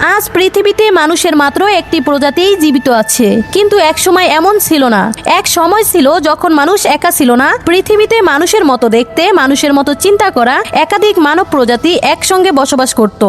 আজ পৃথিবীতে মানুষের মাত্র একটি প্রজাতিই জীবিত আছে, কিন্তু এক সময় এমন ছিল না। এক সময় ছিল যখন মানুষ একা ছিল না। পৃথিবীতে মানুষের মতো দেখতে, মানুষের মতো চিন্তা করা একাধিক মানব প্রজাতি একসঙ্গে বসবাস করত।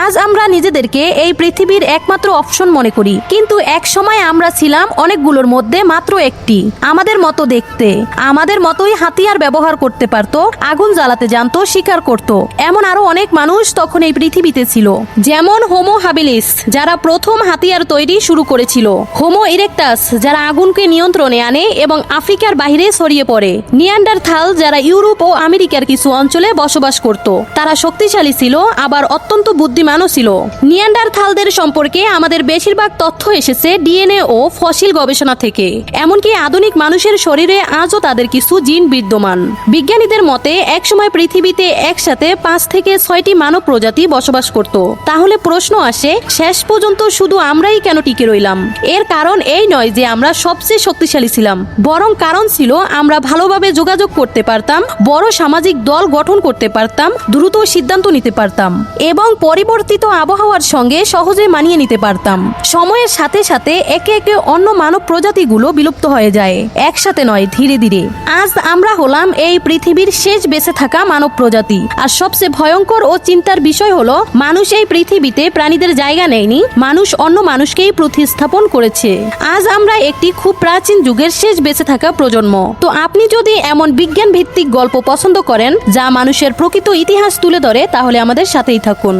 আজ আমরা নিজেদেরকে এই পৃথিবীর একমাত্র অপশন মনে করি, কিন্তু এক সময় আমরা ছিলাম অনেকগুলোর মধ্যে মাত্র একটি। আমাদের মতো দেখতে, আমাদের মতোই হাতিয়ার ব্যবহার করতে পারতো, আগুন জ্বালাতে জানতো, শিকার করত। এমন আরো অনেক মানুষ তখন এই পৃথিবীতে ছিল, যেমন হোমো হাবিলিস, যারা প্রথম হাতিয়ার তৈরি শুরু করেছিল, হোমো ইরেক্টাস, যারা আগুনকে নিয়ন্ত্রণে আনে এবং আফ্রিকার বাইরে ছড়িয়ে পড়ে, নিয়ান্ডারথাল, যারা ইউরোপ ও আমেরিকার কিছু অঞ্চলে বসবাস করত। তারা শক্তিশালী ছিল, আবার অত্যন্ত বুদ্ধিমানও ছিল। নিয়ান্ডারথালদের সম্পর্কে আমাদের বেশিরভাগ তথ্য এসেছে ডিএনএ ও ফসিল গবেষণা থেকে। এমনকি আধুনিক মানুষের শরীরে আজও তাদের কিছু জিন বিদ্যমান। বিজ্ঞানীদের মতে একসময় পৃথিবীতে একসাথে 5 থেকে 6টি মানব প্রজাতি বসবাস করত। তাহলে প্রশ্ন আসে, শেষ পর্যন্ত শুধু আমরাই কেন টিকে রইলাম? এর কারণ এই নয় যে আমরা সবচেয়ে শক্তিশালী ছিলাম, বরং কারণ ছিল আমরা ভালোভাবে যোগাযোগ করতে পারতাম, বড় সামাজিক দল গঠন করতে পারতাম, দ্রুত সিদ্ধান্ত নিতে পারতাম এবং পরিবর্তিত আবহাওয়ার সঙ্গে সহজে মানিয়ে নিতে পারতাম। সময়ের সাথে সাথে একে একে অন্য মানব প্রজাতিগুলো বিলুপ্ত হয়ে যায়, একসাথে নয়, ধীরে ধীরে। আজ আমরা হলাম এই পৃথিবীর শেষ বেঁচে থাকা মানব প্রজাতি। আর সবচেয়ে ভয়ঙ্কর ও চিন্তার বিষয় হলো, মানুষ এই পৃথিবীতে প্রাণীদের জায়গা নেয়নি, মানুষ অন্য মানুষকেই প্রতিস্থাপন করেছে। আজ আমরা একটি খুব প্রাচীন যুগের শেষ বেঁচে থাকা প্রজন্ম। তো আপনি যদি এমন বিজ্ঞান ভিত্তিক গল্প পছন্দ করেন যা মানুষের প্রকৃত ইতিহাস তুলে ধরে, তাহলে আমাদের সাথেই থাকুন।